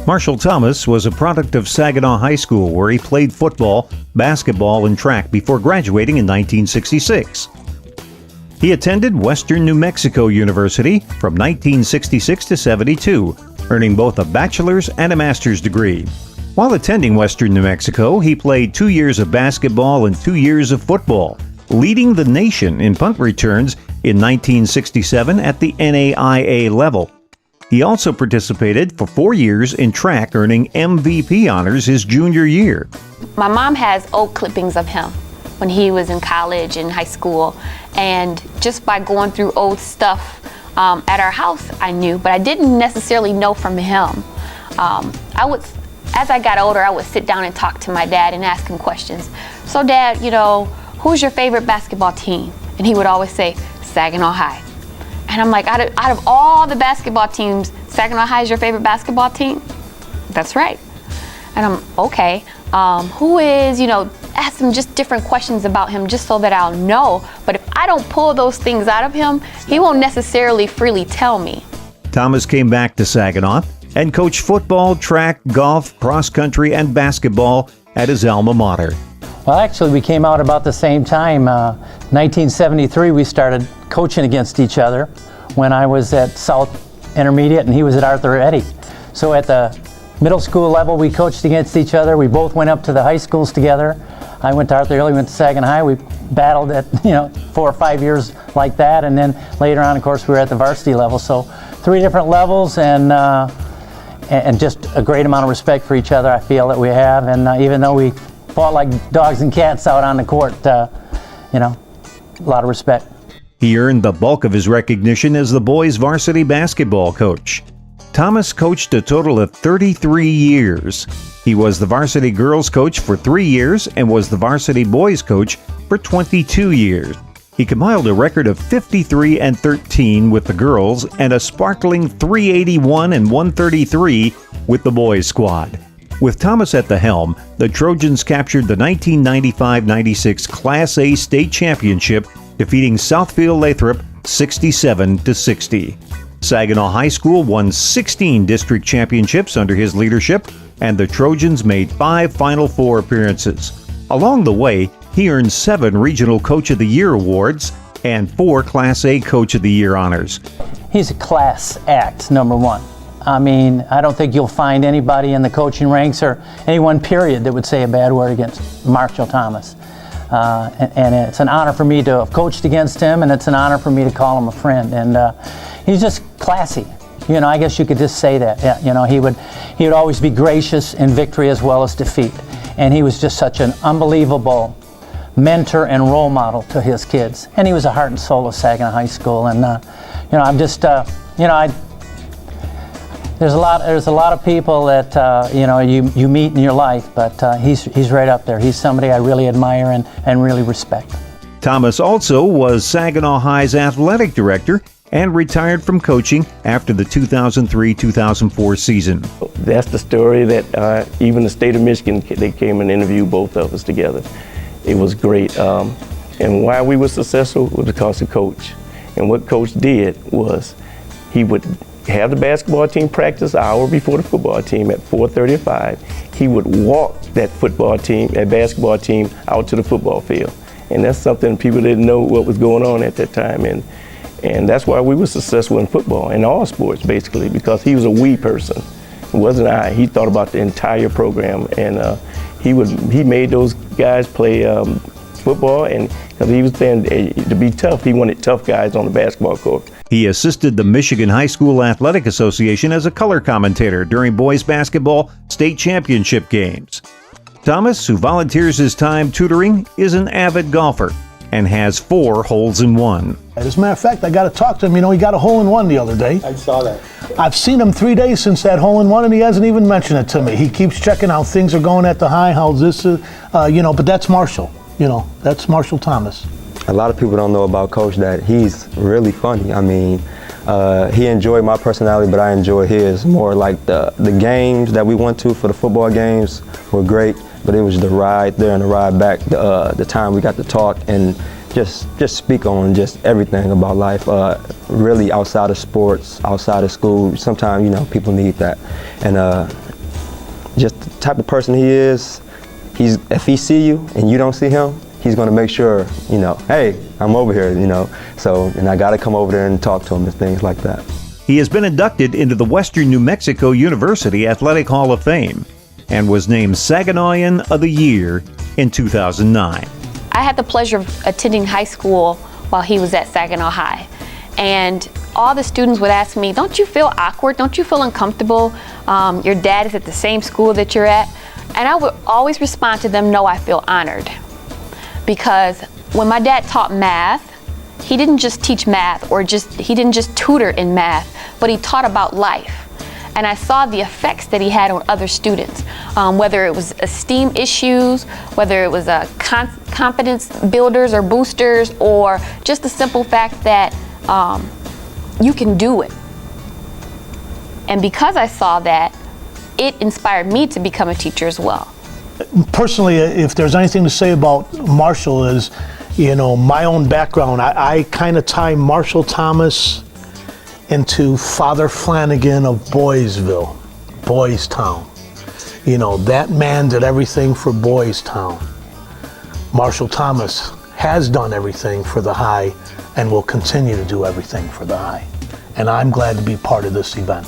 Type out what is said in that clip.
Marshall Thomas was a product of Saginaw High School, where he played football, basketball, and track before graduating in 1966. He attended Western New Mexico University from 1966 to 72, earning both a bachelor's and a master's degree. While attending Western New Mexico, he played 2 years of basketball and 2 years of football, leading the nation in punt returns in 1967 at the NAIA level. He also participated for 4 years in track, earning MVP honors his junior year. My mom has old clippings of him when he was in college and high school, and just by going through old stuff at our house, I knew, but I didn't necessarily know from him. As I got older, I would sit down and talk to my dad and ask him questions. So, Dad, who's your favorite basketball team? And he would always say, Saginaw High. And I'm like, out of all the basketball teams, Saginaw High is your favorite basketball team? That's right. And I'm, okay. Who is, ask him just different questions about him just so that I'll know. But if I don't pull those things out of him, he won't necessarily freely tell me. Thomas came back to Saginaw and coached football, track, golf, cross country, and basketball at his alma mater. Well, actually, we came out about the same time. 1973, we started coaching against each other when I was at South Intermediate and he was at Arthur Eddy. So at the middle school level, we coached against each other. We both went up to the high schools together. I went to Arthur Eddy, went to Saginaw High. We battled at 4 or 5 years like that, and then later on, of course, we were at the varsity level. So 3 different levels, and just a great amount of respect for each other, I feel that we have. And even though we fought like dogs and cats out on the court, a lot of respect. He earned the bulk of his recognition as the boys' varsity basketball coach. Thomas coached a total of 33 years. He was the varsity girls coach for 3 years and was the varsity boys coach for 22 years. He compiled a record of 53-13 with the girls and a sparkling 381 and 133 with the boys squad. With Thomas at the helm, the Trojans captured the 1995-96 Class A state championship, defeating Southfield Lathrop 67-60. Saginaw High School won 16 district championships under his leadership, and the Trojans made 5 Final Four appearances. Along the way, he earned 7 Regional Coach of the Year awards and 4 Class A Coach of the Year honors. He's a class act, number one. I mean, I don't think you'll find anybody in the coaching ranks or anyone, period, that would say a bad word against Marshall Thomas. And it's an honor for me to have coached against him, and it's an honor for me to call him a friend. And he's just classy. I guess you could just say that. Yeah, he would always be gracious in victory as well as defeat. And he was just such an unbelievable mentor and role model to his kids. And he was the heart and soul of Saginaw High School. And I'm just, there's a lot of people that you meet in your life, but he's right up there. He's somebody I really admire and really respect. Thomas also was Saginaw High's athletic director and retired from coaching after the 2003-2004 season. That's the story that even the state of Michigan, they came and interviewed both of us together. It was great. And why we were successful was because of Coach. And what Coach did was he would have the basketball team practice an hour before the football team at 4:35. He would walk that basketball team out to the football field. And that's something people didn't know what was going on at that time. And that's why we were successful in football and all sports, basically, because he was a we person. It wasn't I. He thought about the entire program, and he made those guys play football, and because he was saying to be tough, he wanted tough guys on the basketball court. He assisted the Michigan High School Athletic Association as a color commentator during boys basketball state championship games. Thomas, who volunteers his time tutoring, is an avid golfer and has 4 holes in one. As a matter of fact, I got to talk to him. He got a hole in one the other day. I saw that. I've seen him 3 days since that hole in one, and he hasn't even mentioned it to me. He keeps checking how things are going at the high, how this is, but that's Marshall. That's Marshall Thomas. A lot of people don't know about Coach that he's really funny. I mean, he enjoyed my personality, but I enjoy his. More like the games that we went to for the football games were great, but it was the ride there and the ride back, the time we got to talk and just speak on just everything about life, really outside of sports, outside of school. Sometimes, people need that. And just the type of person he is, if he see you and you don't see him, he's going to make sure, you know, hey, I'm over here, you know. So, and I got to come over there and talk to him and things like that. He has been inducted into the Western New Mexico University Athletic Hall of Fame and was named Saginawian of the Year in 2009. I had the pleasure of attending high school while he was at Saginaw High. And all the students would ask me, don't you feel awkward? Don't you feel uncomfortable? Your dad is at the same school that you're at. And I would always respond to them, no, I feel honored. Because when my dad taught math, he didn't just teach math he didn't just tutor in math, but he taught about life. And I saw the effects that he had on other students, whether it was esteem issues, whether it was confidence builders or boosters, or just the simple fact that you can do it. And because I saw that, it inspired me to become a teacher as well. Personally, if there's anything to say about Marshall is, you know, my own background, I kind of tie Marshall Thomas into Father Flanagan of Boysville, Boys Town. You know, that man did everything for Boys Town. Marshall Thomas has done everything for the High and will continue to do everything for the High. And I'm glad to be part of this event.